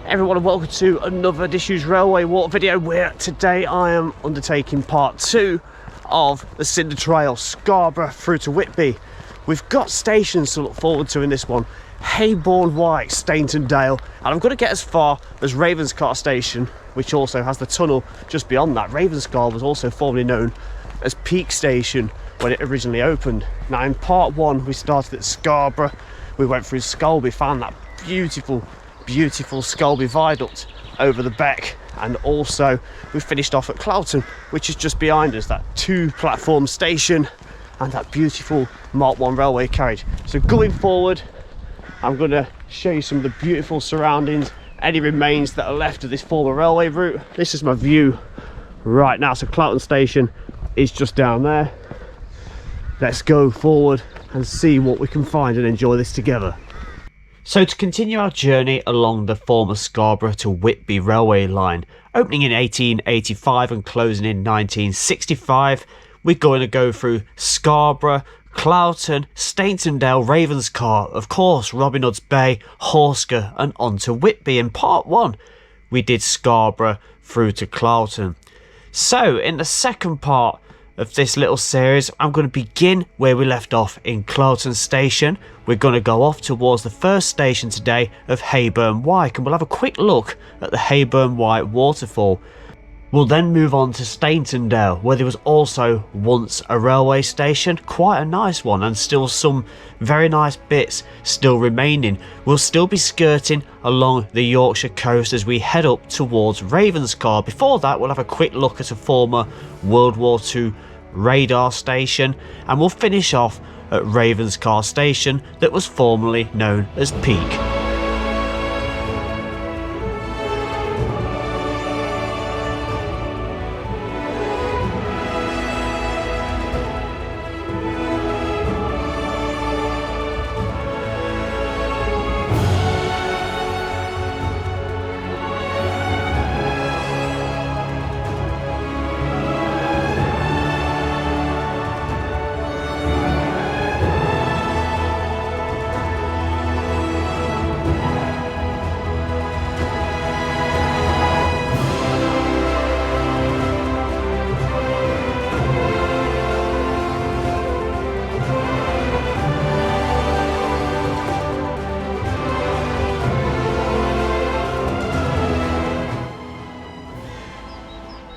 Everyone, and welcome to another Disused Railway walk video, where today I am undertaking part 2 of the Cinder Trail, Scarborough through to Whitby. We've got stations to look forward to in this one: Hayborn White, Stainton Dale, and I'm going to get as far as Ravenscar station, which also has the tunnel just beyond that. Ravenscar was also formerly known as Peak Station when it originally opened. Now in part 1 we started at Scarborough, we went through Scalby, found that beautiful Scalby viaduct over the beck, and also we finished off at Cloughton, which is just behind us, that 2-platform station and that beautiful Mark 1 railway carriage. So going forward, I'm going to show you some of the beautiful surroundings, any remains that are left of this former railway route. This is my view right now. So Cloughton station is just down there. Let's go forward and see what we can find and enjoy this together. So to continue our journey along the former Scarborough to Whitby Railway line, opening in 1885 and closing in 1965, we're going to go through Scarborough, Cloughton, Stainton Dale, Ravenscar, of course Robin Hood's Bay, Horsker, and on to Whitby. In part 1 we did Scarborough through to Cloughton. So in the second part of this little series, I'm going to begin where we left off in Cloughton station. We're going to go off towards the first station today of Hayborn White, and we'll have a quick look at the Hayborn White waterfall. We'll then move on to Stainton Dale, where there was also once a railway station, quite a nice one, and still some very nice bits still remaining. We'll still be skirting along the Yorkshire coast as we head up towards Ravenscar. Before that, we'll have a quick look at a former World War II radar station, and we'll finish off at Ravenscar station that was formerly known as Peak.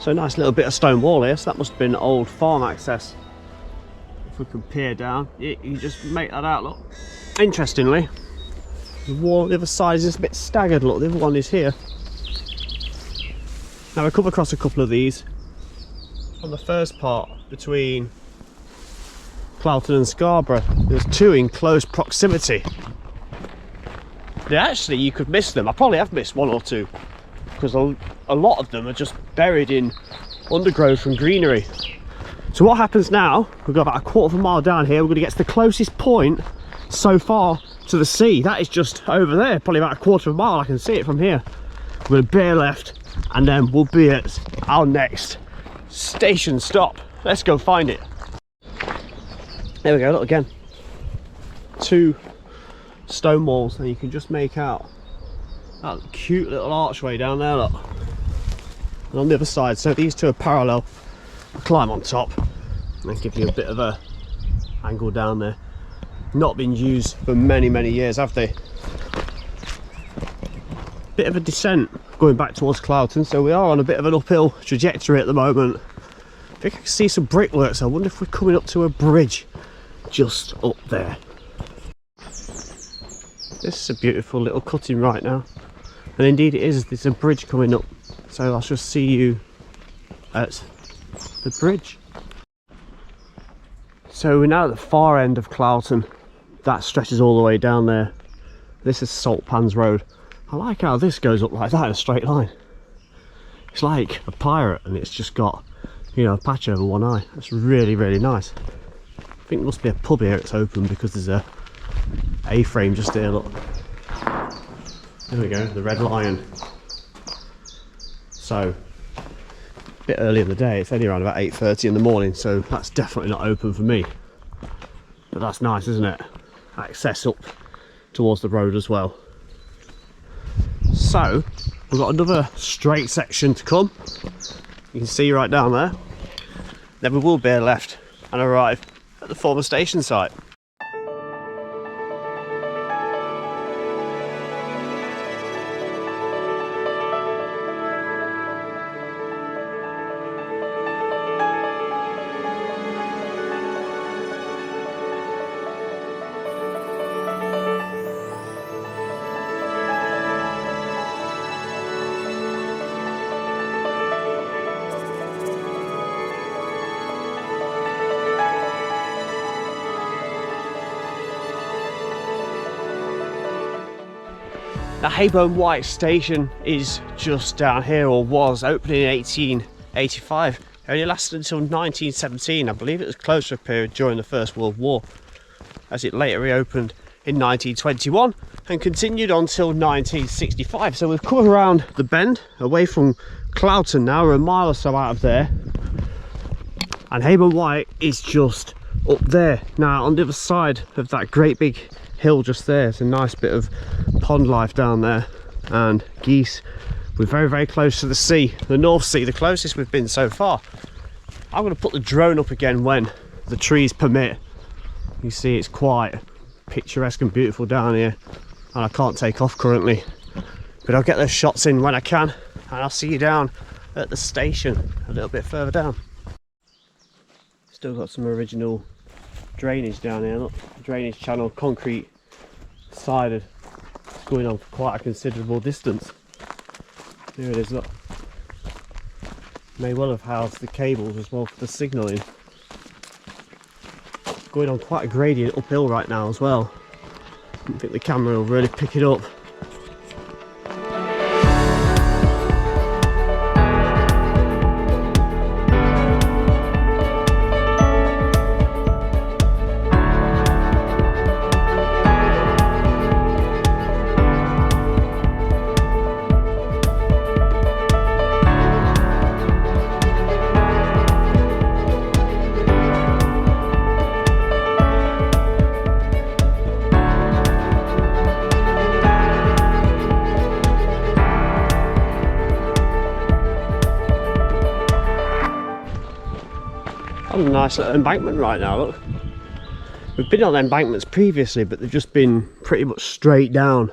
So nice little bit of stone wall here, so that must have been old farm access. If we can peer down, you just make that out, look. Interestingly, the wall on the other side is just a bit staggered, look, the other one is here. Now we come across a couple of these on the first part between Cloughton and Scarborough. There's 2 in close proximity. Actually, you could miss them. I probably have missed 1 or 2. Because a lot of them are just buried in undergrowth from greenery. So what happens now, we've got about a quarter of a mile down here, we're going to get to the closest point so far to the sea. That is just over there, probably about a quarter of a mile. I can see it from here. We're going to bear left, and then we'll be at our next station stop. Let's go find it. There we go, look again. 2 stone walls, and you can just make out that cute little archway down there, look. And on the other side, so these 2 are parallel. I'll climb on top and give you a bit of a angle down there. Not been used for many years, have they? Bit of a descent going back towards Cloughton, so we are on a bit of an uphill trajectory at the moment. I think I can see some brickworks. I wonder if we're coming up to a bridge just up there. This is a beautiful little cutting right now. And indeed it is, there's a bridge coming up. So I shall see you at the bridge. So we're now at the far end of Cloughton. That stretches all the way down there. This is Salt Pans Road. I like how this goes up like that in a straight line. It's like a pirate, and it's just got, you know, a patch over one eye. That's really nice. I think there must be a pub here, it's open, because there's a A-frame just here, look. There we go, the Red Lion. So, a bit early in the day, it's only around about 8:30 in the morning, so that's definitely not open for me. But that's nice, isn't it? Access up towards the road as well. So we've got another straight section to come. You can see right down there. Then we will bear left and arrive at the former station site. Now Hayburn White station is just down here, or was opening in 1885. It only lasted until 1917. I believe it was closed for a period during the First World War, as it later reopened in 1921 and continued until 1965. So we've come around the bend away from Cloughton now. We're a mile or so out of there, and Hayburn White is just up there. Now on the other side of that great big hill just there, it's a nice bit of pond life down there and geese. We're very, very close to the sea, the North Sea, the closest we've been so far. I'm going to put the drone up again when the trees permit. You see it's quite picturesque and beautiful down here, and I can't take off currently, but I'll get those shots in when I can, and I'll see you down at the station a little bit further down. Still got some original drainage down here. Look, drainage channel, concrete sided. It's going on for quite a considerable distance. Here it is, look. May well have housed the cables as well for the signalling. Going on quite a gradient uphill right now as well. I think the camera will really pick it up. On a nice little embankment right now, look. We've been on embankments previously, but they've just been pretty much straight down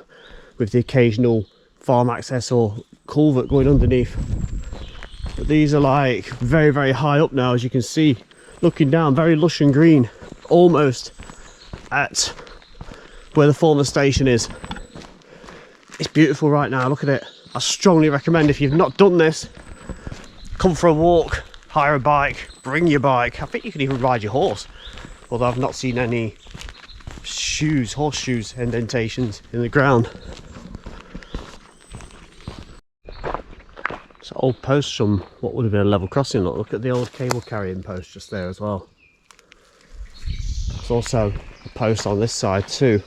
with the occasional farm access or culvert going underneath. But these are like very, very high up now, as you can see, looking down, very lush and green, almost at where the former station is. It's beautiful right now, look at it. I strongly recommend, if you've not done this, come for a walk, hire a bike, bring your bike. I think you can even ride your horse, although I've not seen any horseshoes indentations in the ground. It's an old post from what would have been a level crossing. Look at the old cable carrying post just there as well. There's also a post on this side too.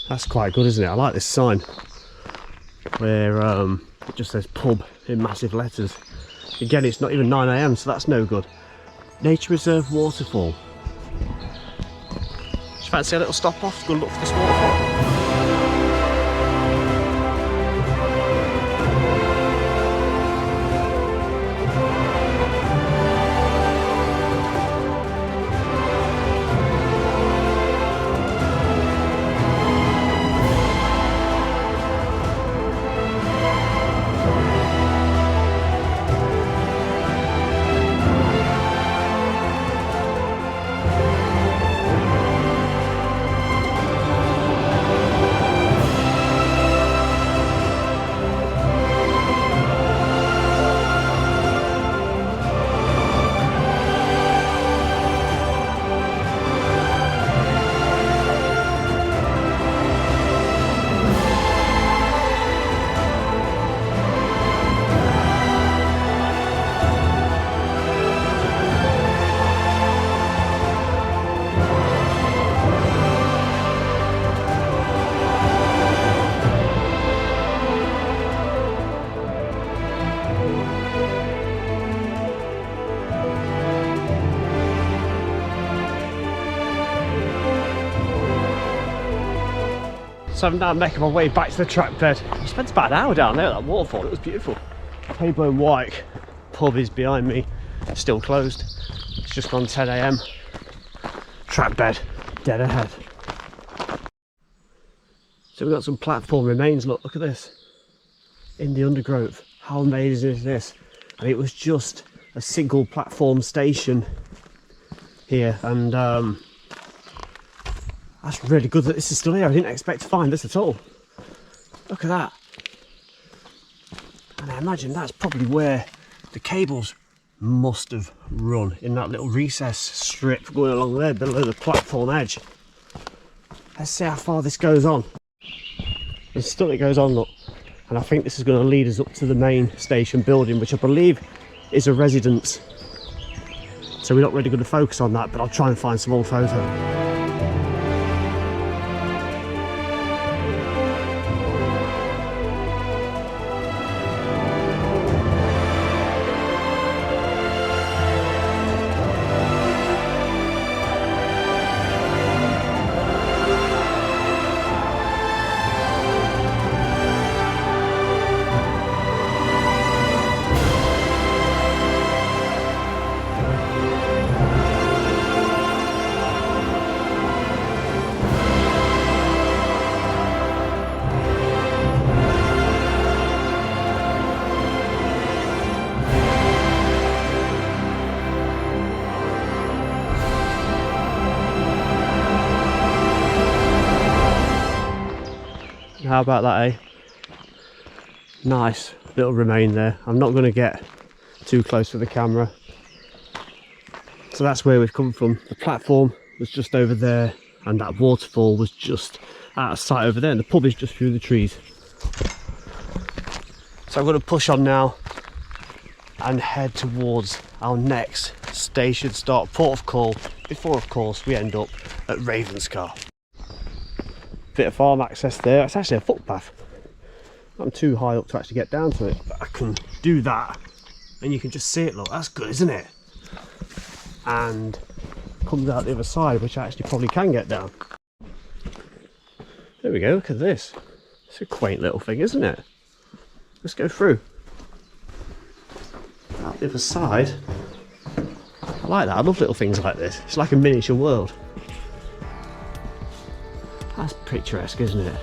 That's quite good, isn't it? I like this sign where it just says pub in massive letters. Again, it's not even 9 AM, so that's no good. Nature Reserve Waterfall. Do you fancy a little stop off to go look for this waterfall? So I'm now making my way back to the trackbed. I spent about an hour down there at that waterfall. It was beautiful. Table and White pub is behind me, still closed. It's just gone 10 AM. Trackbed, dead ahead. So we've got some platform remains. Look at this. In the undergrowth. How amazing is this? And it was just a single platform station here, and that's really good that this is still here. I didn't expect to find this at all. Look at that. And I imagine that's probably where the cables must have run, in that little recess strip going along there below the platform edge. Let's see how far this goes on. And still it goes on, look. And I think this is going to lead us up to the main station building, which I believe is a residence. So we're not really going to focus on that, but I'll try and find some old photos. How about that, eh? Nice little remain there. I'm not going to get too close to the camera. So that's where we've come from. The platform was just over there, and that waterfall was just out of sight over there, and the pub is just through the trees. So I'm going to push on now and head towards our next station stop, port of call, before of course we end up at Ravenscar. Bit of farm access there. It's actually a footpath. I'm too high up to actually get down to it, but I can do that and you can just see it. Look, that's good, isn't it? And comes out the other side, which I actually probably can get down. There we go, look at this. It's a quaint little thing, isn't it? Let's go through. Out the other side. I like that. I love little things like this. It's like a miniature world. That's picturesque, isn't it?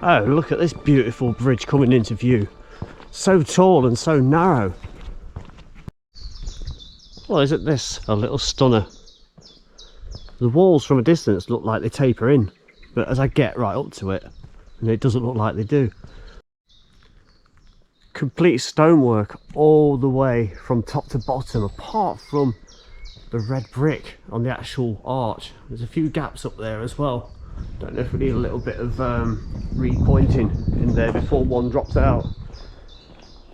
Oh, look at this beautiful bridge coming into view. So tall and so narrow. Well, isn't this a little stunner? The walls from a distance look like they taper in, but as I get right up to it, and it doesn't look like they do. Complete stonework all the way from top to bottom, apart from the red brick on the actual arch. There's a few gaps up there as well. Don't know if we need a little bit of repointing in there before one drops out.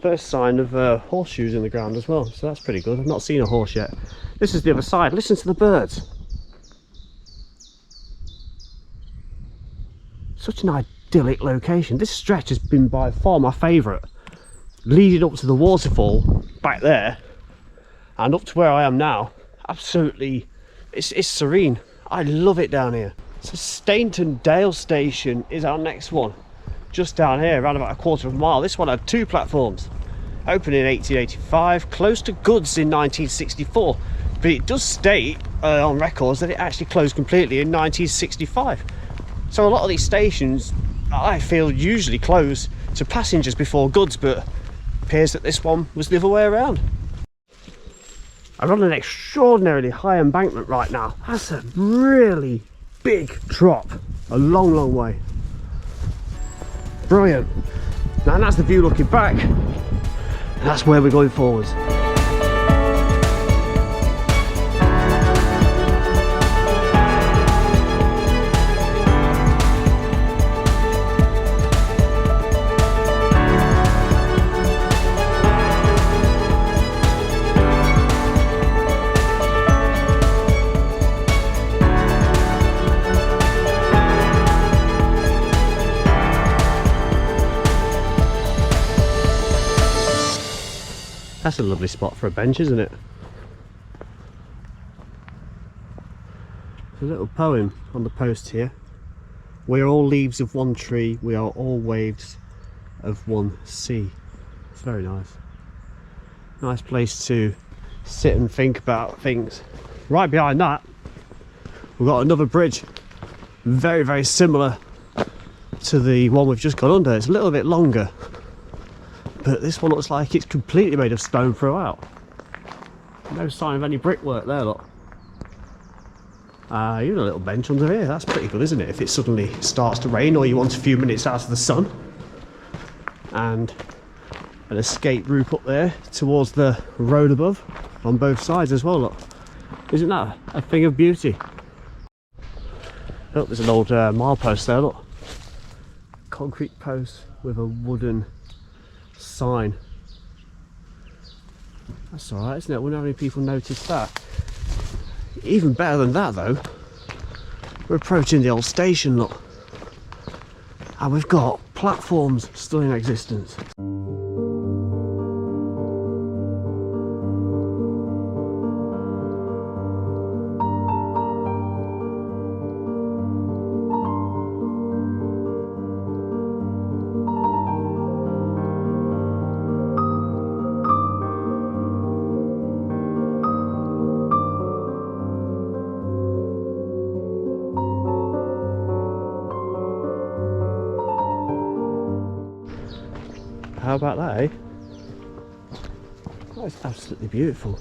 First sign of horseshoes in the ground as well, so that's pretty good. I've not seen a horse yet. This is the other side. Listen to the birds. Such an idyllic location. This stretch has been by far my favourite. Leading up to the waterfall back there and up to where I am now, absolutely, it's serene. I love it down here. So Stainton Dale Station is our next one, just down here, around about a quarter of a mile. This one had two platforms, opened in 1885, closed to goods in 1964, but it does state on records that it actually closed completely in 1965. So a lot of these stations, I feel, usually close to passengers before goods, but it appears that this one was the other way around. I'm on an extraordinarily high embankment right now. That's a really big drop, a long way. Brilliant. Now that's the view looking back. That's where we're going forwards. That's a lovely spot for a bench, isn't it? There's a little poem on the post here. We are all leaves of one tree, we are all waves of one sea. It's very nice. Nice place to sit and think about things. Right behind that, we've got another bridge. Very, very similar to the one we've just gone under. It's a little bit longer, but this one looks like it's completely made of stone throughout. No sign of any brickwork there, look. Even a little bench under here. That's pretty good, isn't it? If it suddenly starts to rain or you want a few minutes out of the sun. And an escape route up there towards the road above on both sides as well, look. Isn't that a thing of beauty? Look, there's an old milepost there, look. Concrete post with a wooden sign. That's alright, isn't it? I wonder how many people noticed that. Even better than that though, we're approaching the old station, look. And we've got platforms still in existence. How about that, eh? That is absolutely beautiful.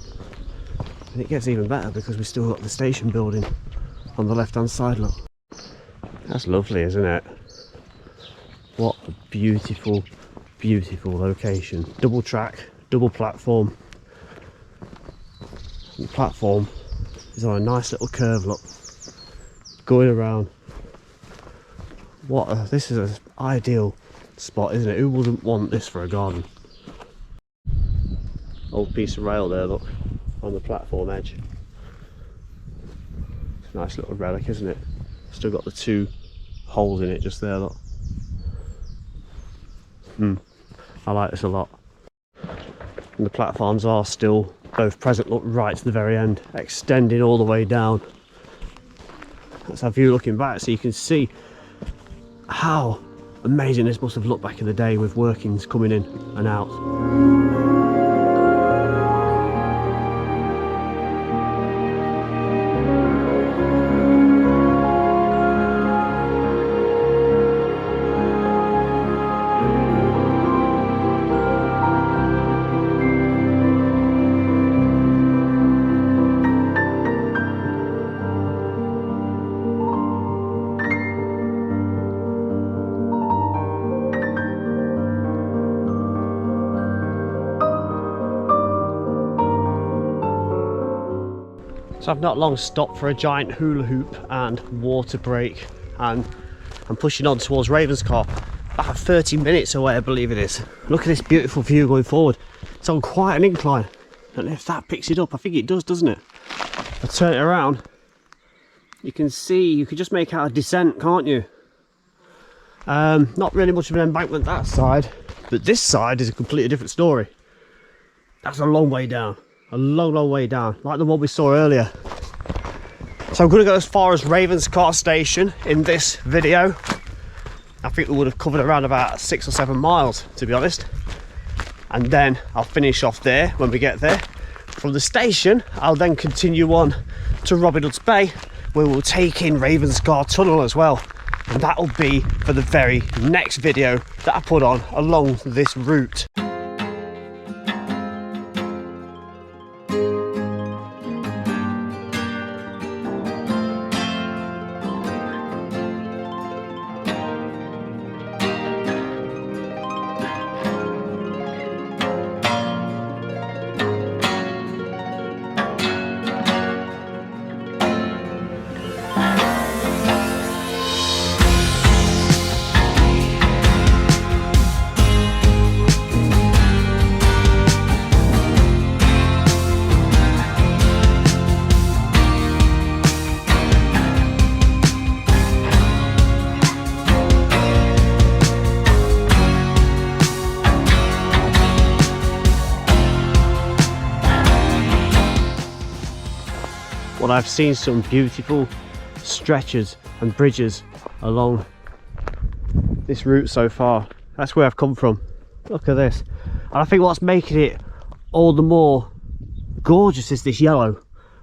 And it gets even better because we've still got the station building on the left hand side, look. That's lovely, isn't it? What a beautiful, beautiful location. Double track, double platform. And the platform is on a nice little curve, look. Going around. This is an ideal spot, isn't it? Who wouldn't want this for a garden? Old piece of rail there, look, on the platform edge. It's a nice little relic, isn't it? Still got the two holes in it just there, look. I like this a lot. And the platforms are still both present, look, right to the very end, extending all the way down. That's our view looking back, so you can see how amazing this must have looked back in the day with workings coming in and out. So I've not long stopped for a giant hula hoop and water break, and I'm pushing on towards Ravenscar, about 30 minutes away I believe it is. Look at this beautiful view going forward. It's on quite an incline, and if that picks it up, I think it does, doesn't it? If I turn it around, you can see, you can just make out a descent, can't you? Not really much of an embankment that side, but this side is a completely different story. That's a long way down. A long, long way down, like the one we saw earlier. So I'm going to go as far as Ravenscar station in this video. I think we would have covered around about 6 or 7 miles, to be honest. And then I'll finish off there when we get there. From the station, I'll then continue on to Robin Hood's Bay, where we'll take in Ravenscar Tunnel as well. And that'll be for the very next video that I put on along this route. but I've seen some beautiful stretches and bridges along this route so far. That's where I've come from. Look at this. And I think what's making it all the more gorgeous is this yellow,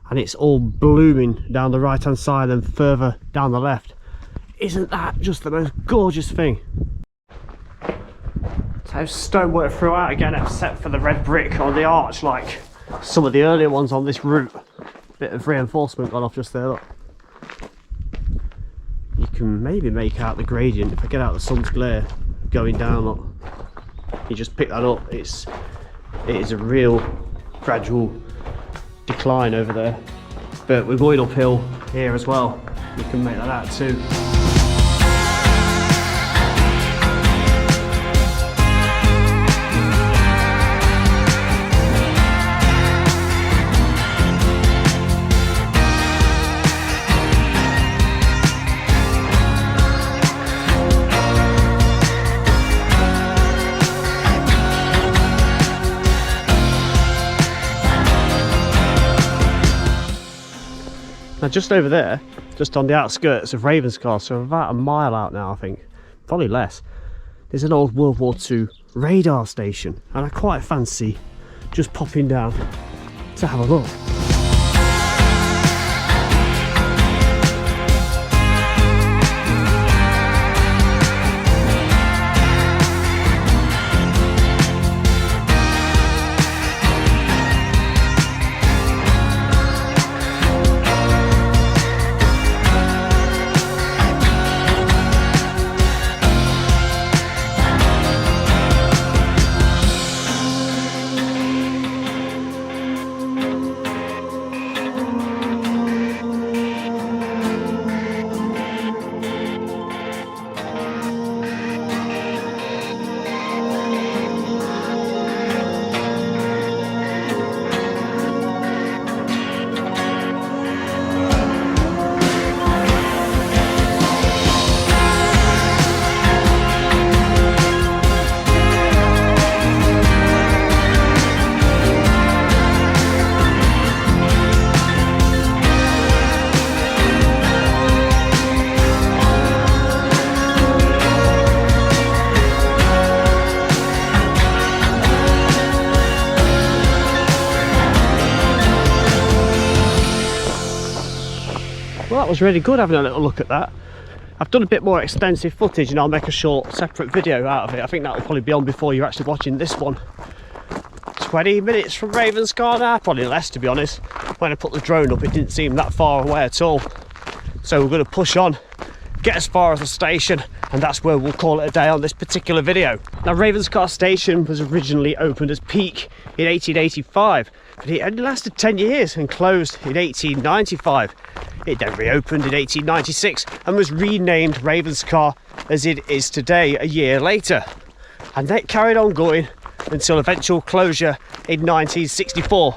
and it's all blooming down the right hand side and further down the left. Isn't that just the most gorgeous thing? So stonework throughout again, except for the red brick on the arch like some of the earlier ones on this route. Bit of reinforcement gone off just there, look. You can maybe make out the gradient if I get out the sun's glare going down, look. You just pick that up. It is a real gradual decline over there, but we're going uphill here as well. You can make that out too. Now just over there, just on the outskirts of Ravenscar, so about a mile out now I think, probably less, there's an old World War II radar station, and I quite fancy just popping down to have a look. Well, that was really good having a little look at that. I've done a bit more extensive footage and I'll make a short separate video out of it. I think that will probably be on before you're actually watching this one. 20 minutes from Ravenscar now, probably less to be honest. When I put the drone up it didn't seem that far away at all. So we're going to push on, get as far as the station, and that's where we'll call it a day on this particular video. Now Ravenscar station was originally opened as Peak in 1885, but it only lasted 10 years and closed in 1895. It then reopened in 1896 and was renamed Ravenscar as it is today a year later. And that carried on going until eventual closure in 1964.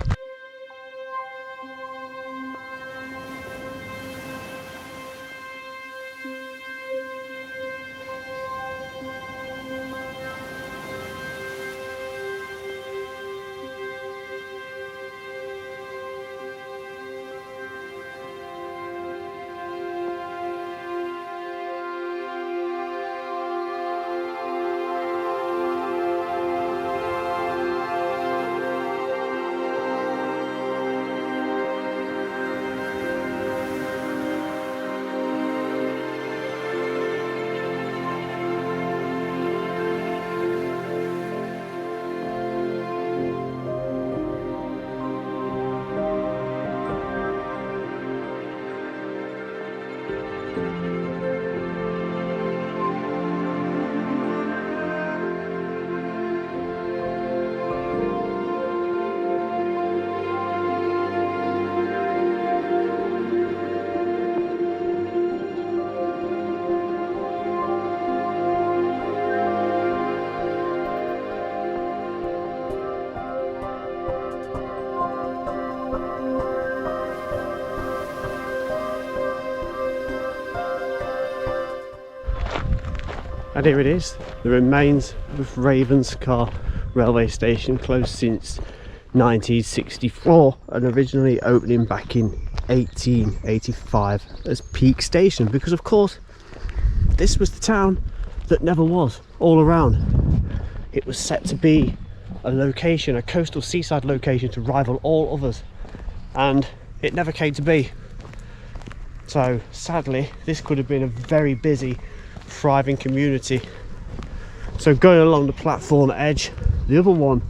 And here it is, the remains of Ravenscar railway station, closed since 1964 and originally opening back in 1885 as Peak Station, because of course this was the town that never was all around. It was set to be a location, a coastal seaside location to rival all others, and it never came to be. So sadly this could have been a very busy, thriving community. So going along the platform edge, the other one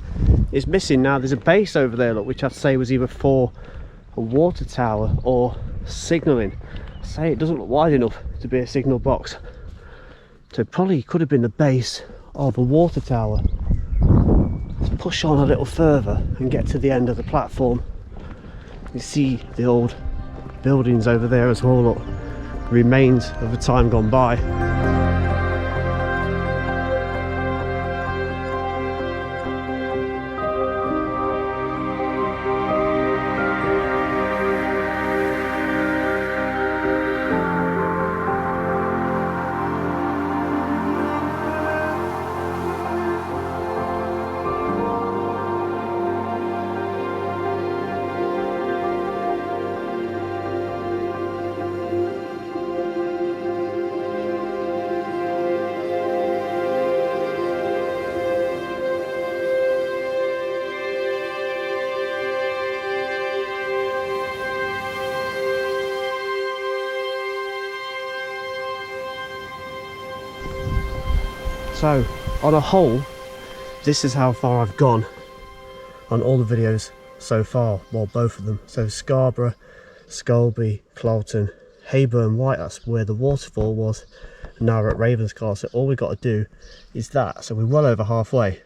is missing now. There's a base over there, look, which I'd say was either for a water tower or signalling. Say it doesn't look wide enough to be a signal box, so it probably could have been the base of a water tower. Let's push on a little further and get to the end of the platform. You see the old buildings over there as well, look, remains of a time gone by. So on a whole, this is how far I've gone on all the videos so far, well, both of them. So Scarborough, Scalby, Cloughton, Hayburn, White, that's where the waterfall was, and now we're at Ravenscar. So all we've got to do is that, so we're well over halfway.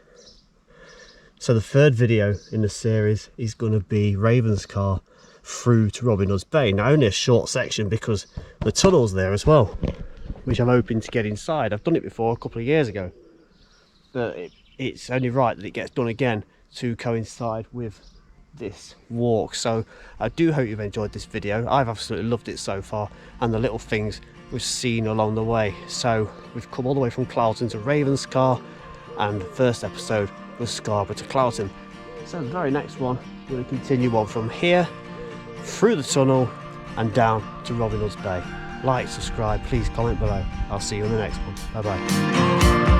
So the third video in the series is going to be Ravenscar through to Robin Hood's Bay. Now only a short section because the tunnel's there as well, which I'm hoping to get inside. I've done it before a couple of years ago, but it's only right that it gets done again to coincide with this walk. So I do hope you've enjoyed this video. I've absolutely loved it so far, and the little things we've seen along the way. So we've come all the way from Cloughton to Ravenscar, and the first episode was Scarborough to Cloughton. So the very next one, we're going to continue on from here through the tunnel and down to Robin Hood's Bay. Like, subscribe, please comment below. I'll see you in the next one. Bye bye.